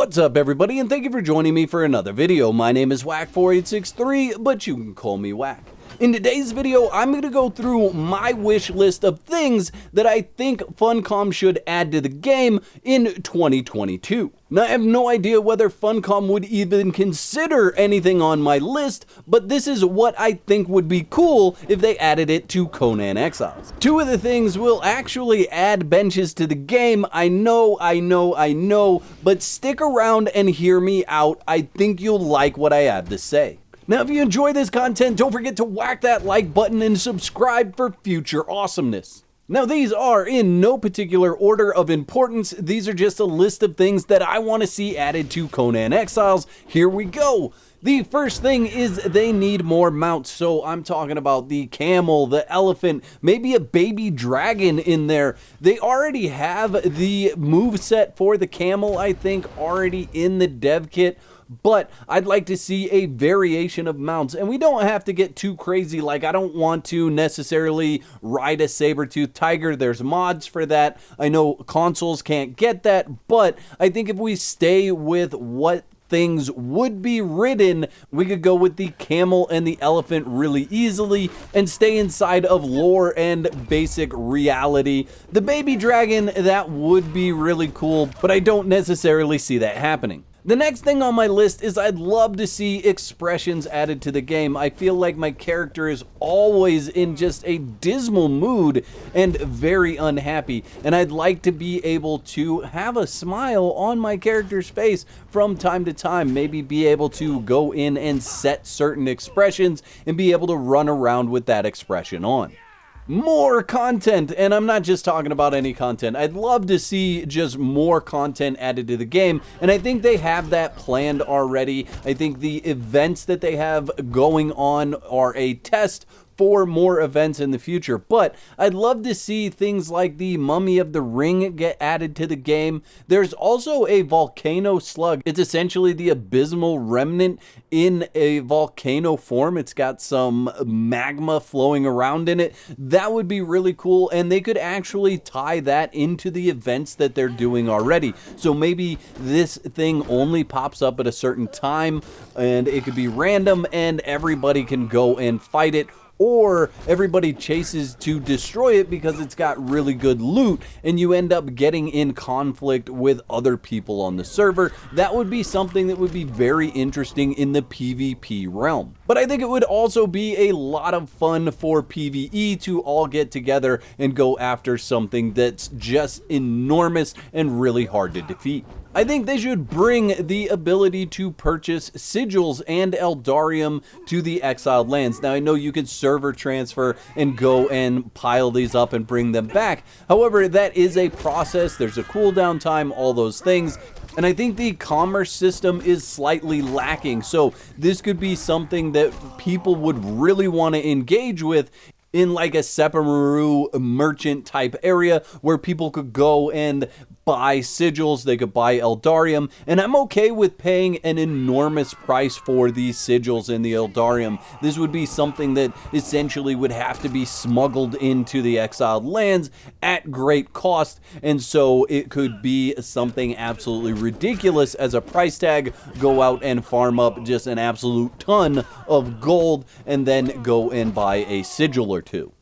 What's up everybody, and thank you for joining me for another video. My name is Whack4863, but you can call me Whack. In today's video, I'm going to go through my wish list of things that I think Funcom should add to the game in 2022. Now, I have no idea whether Funcom would even consider anything on my list, but this is what I think would be cool if they added it to Conan Exiles. Two of the things will actually add benches to the game. I know, but stick around and hear me out. I think you'll like what I have to say. Now, if you enjoy this content, don't forget to whack that like button and subscribe for future awesomeness. Now, these are in no particular order of importance. These are just a list of things that I want to see added to Conan Exiles. Here we go. The first thing is they need more mounts. So I'm talking about the camel, the elephant, maybe a baby dragon in there. They already have the moveset for the camel, I think, already in the dev kit. But I'd like to see a variation of mounts, and we don't have to get too crazy. Like, I don't want to necessarily ride a saber-toothed tiger. There's mods for that. I know consoles can't get that, but I think if we stay with what things would be ridden, we could go with the camel and the elephant really easily and stay inside of lore and basic reality. The baby dragon, that would be really cool, but I don't necessarily see that happening. The next thing on my list is I'd love to see expressions added to the game. I feel like my character is always in just a dismal mood and very unhappy, and I'd like to be able to have a smile on my character's face from time to time. Maybe be able to go in and set certain expressions and be able to run around with that expression on. More content, and I'm not just talking about any content. I'd love to see just more content added to the game, and I think they have that planned already. I think the events that they have going on are a test for more events in the future, but I'd love to see things like the Mummy of the Ring get added to the game. There's also a volcano slug. It's essentially the abysmal remnant in a volcano form. It's got some magma flowing around in it. That would be really cool, and they could actually tie that into the events that they're doing already. So maybe this thing only pops up at a certain time, and it could be random, and everybody can go and fight it, or everybody chases to destroy it because it's got really good loot and you end up getting in conflict with other people on the server. That would be something that would be very interesting in the PvP realm. But I think it would also be a lot of fun for PvE to all get together and go after something that's just enormous and really hard to defeat. I think they should bring the ability to purchase sigils and Eldarium to the exiled lands. Now, I know you can server transfer and go and pile these up and bring them back. However, that is a process. There's a cooldown time, all those things. And I think the commerce system is slightly lacking. So this could be something that people would really want to engage with in like a Sephiroth merchant type area where people could go and buy sigils, they could buy Eldarium, and I'm okay with paying an enormous price for these sigils and the Eldarium. This would be something that essentially would have to be smuggled into the exiled lands at great cost, and so it could be something absolutely ridiculous as a price tag. Go out and farm up just an absolute ton of gold and then go and buy a sigil or two.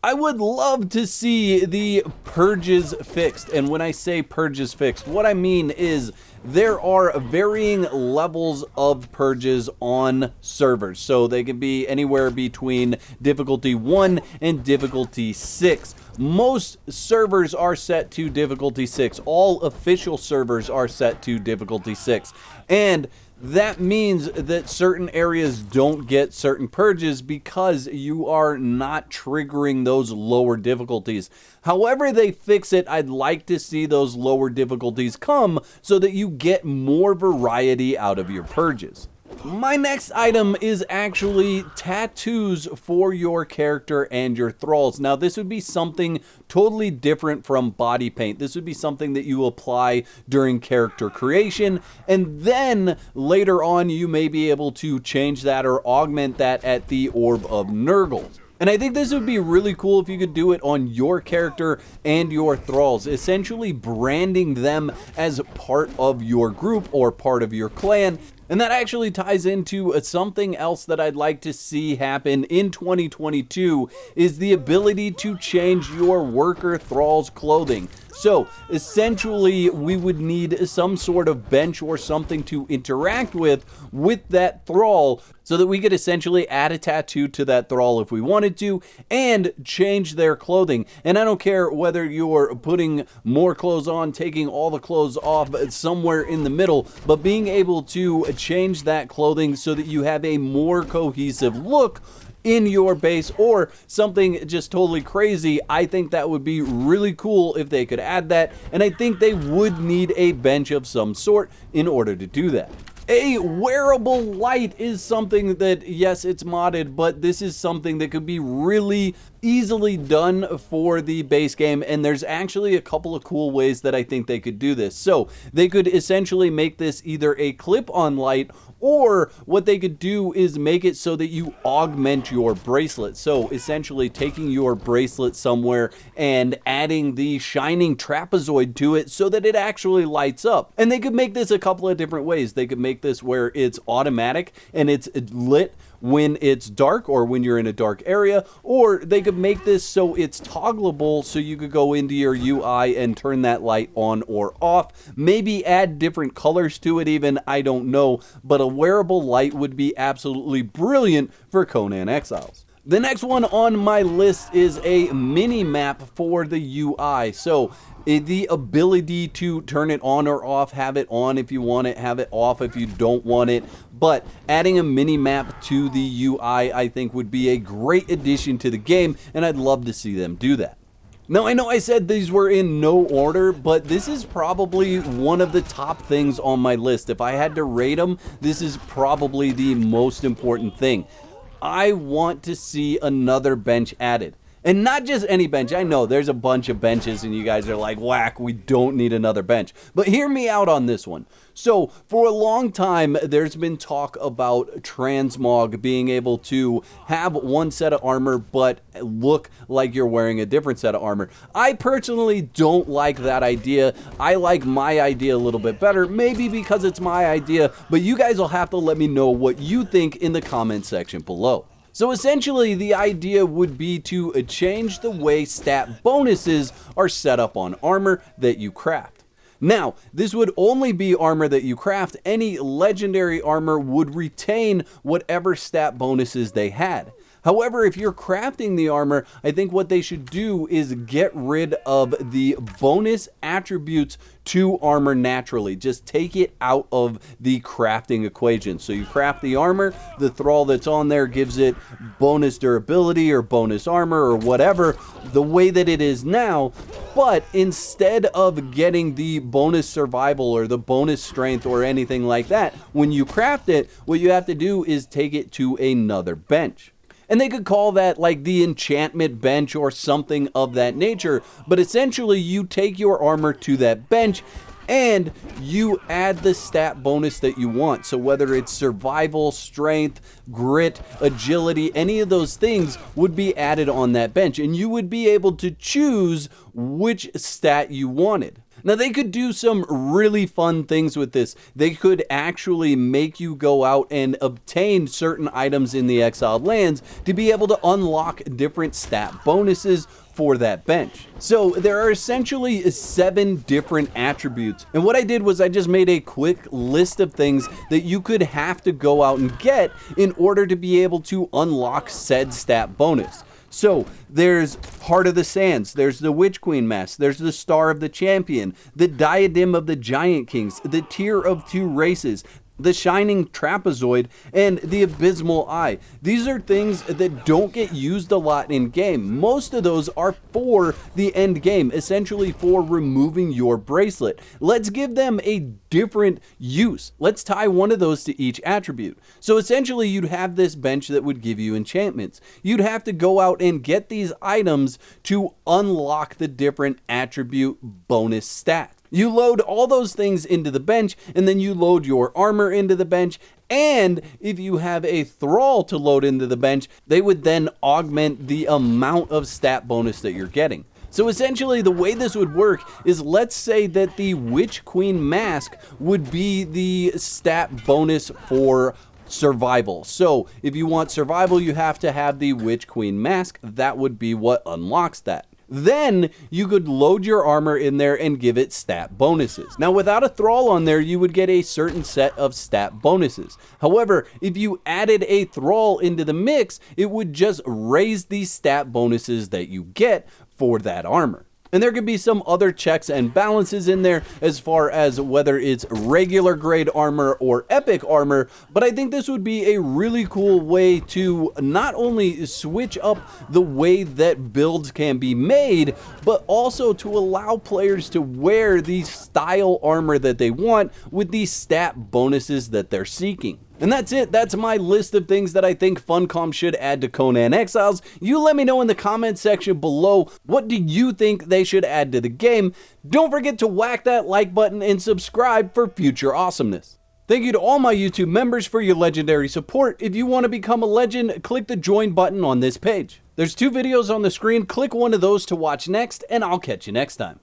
I would love to see the purges fixed, and when I say purges fixed, what I mean is there are varying levels of purges on servers, so they can be anywhere between difficulty 1 and difficulty 6. Most servers are set to difficulty 6. All official servers are set to difficulty 6, and that means that certain areas don't get certain purges because you are not triggering those lower difficulties. However they fix it, I'd like to see those lower difficulties come so that you get more variety out of your purges. My next item is actually tattoos for your character and your thralls. Now, this would be something totally different from body paint. This would be something that you apply during character creation, and then later on you may be able to change that or augment that at the Orb of Nurgle. And I think this would be really cool if you could do it on your character and your thralls, essentially branding them as part of your group or part of your clan. And that actually ties into something else that I'd like to see happen in 2022 is the ability to change your worker thrall's clothing. So essentially we would need some sort of bench or something to interact with that thrall so that we could essentially add a tattoo to that thrall if we wanted to and change their clothing. And I don't care whether you're putting more clothes on, taking all the clothes off, somewhere in the middle, but being able to change that clothing so that you have a more cohesive look in your base or something just totally crazy. I think that would be really cool if they could add that, and I think they would need a bench of some sort in order to do that. A wearable light is something that, yes, it's modded, but this is something that could be really easily done for the base game, and there's actually a couple of cool ways that I think they could do this. So they could essentially make this either a clip-on light, or what they could do is make it so that you augment your bracelet. So essentially taking your bracelet somewhere and adding the shining trapezoid to it so that it actually lights up. And they could make this a couple of different ways. They could make this where it's automatic and it's lit when it's dark or when you're in a dark area, or they could make this so it's toggleable so you could go into your UI and turn that light on or off, maybe add different colors to it even, I don't know, but a wearable light would be absolutely brilliant for Conan Exiles. The next one on my list is a mini map for the UI. So the ability to turn it on or off, have it on if you want it, have it off if you don't want it, but adding a mini map to the UI I think would be a great addition to the game, and I'd love to see them do that. Now, I know I said these were in no order, but this is probably one of the top things on my list. If I had to rate them, this is probably the most important thing. I want to see another bench added. And not just any bench. I know there's a bunch of benches and you guys are like, whack, we don't need another bench. But hear me out on this one. So for a long time, there's been talk about transmog being able to have one set of armor but look like you're wearing a different set of armor. I personally don't like that idea. I like my idea a little bit better, maybe because it's my idea, but you guys will have to let me know what you think in the comment section below. So essentially, the idea would be to change the way stat bonuses are set up on armor that you craft. Now, this would only be armor that you craft. Any legendary armor would retain whatever stat bonuses they had. However, if you're crafting the armor, I think what they should do is get rid of the bonus attributes to armor naturally. Just take it out of the crafting equation. So you craft the armor, the thrall that's on there gives it bonus durability or bonus armor or whatever, the way that it is now. But instead of getting the bonus survival or the bonus strength or anything like that, when you craft it, what you have to do is take it to another bench. And they could call that like the enchantment bench or something of that nature. But essentially, you take your armor to that bench and you add the stat bonus that you want. So whether it's survival, strength, grit, agility, any of those things would be added on that bench. And you would be able to choose which stat you wanted. Now, they could do some really fun things with this. They could actually make you go out and obtain certain items in the exiled lands to be able to unlock different stat bonuses for that bench. So there are essentially 7 different attributes. And what I did was I just made a quick list of things that you could have to go out and get in order to be able to unlock said stat bonus. So there's Heart of the Sands, there's the Witch Queen mask, there's the Star of the Champion, the Diadem of the Giant Kings, the Tear of Two Races, the Shining Trapezoid, and the Abysmal Eye. These are things that don't get used a lot in game. Most of those are for the end game, essentially for removing your bracelet. Let's give them a different use. Let's tie one of those to each attribute. So essentially you'd have this bench that would give you enchantments. You'd have to go out and get these items to unlock the different attribute bonus stats. You load all those things into the bench, and then you load your armor into the bench, and if you have a thrall to load into the bench, they would then augment the amount of stat bonus that you're getting. So essentially the way this would work is, let's say that the Witch Queen mask would be the stat bonus for survival. So if you want survival, you have to have the Witch Queen mask. That would be what unlocks that. Then you could load your armor in there and give it stat bonuses. Now, without a thrall on there, you would get a certain set of stat bonuses. However, if you added a thrall into the mix, it would just raise the stat bonuses that you get for that armor. And there could be some other checks and balances in there as far as whether it's regular grade armor or epic armor, but I think this would be a really cool way to not only switch up the way that builds can be made, but also to allow players to wear the style armor that they want with the stat bonuses that they're seeking. And that's it. That's my list of things that I think Funcom should add to Conan Exiles. You let me know in the comment section below, what do you think they should add to the game? Don't forget to whack that like button and subscribe for future awesomeness. Thank you to all my YouTube members for your legendary support. If you want to become a legend, click the join button on this page. There's 2 videos on the screen. Click one of those to watch next, and I'll catch you next time.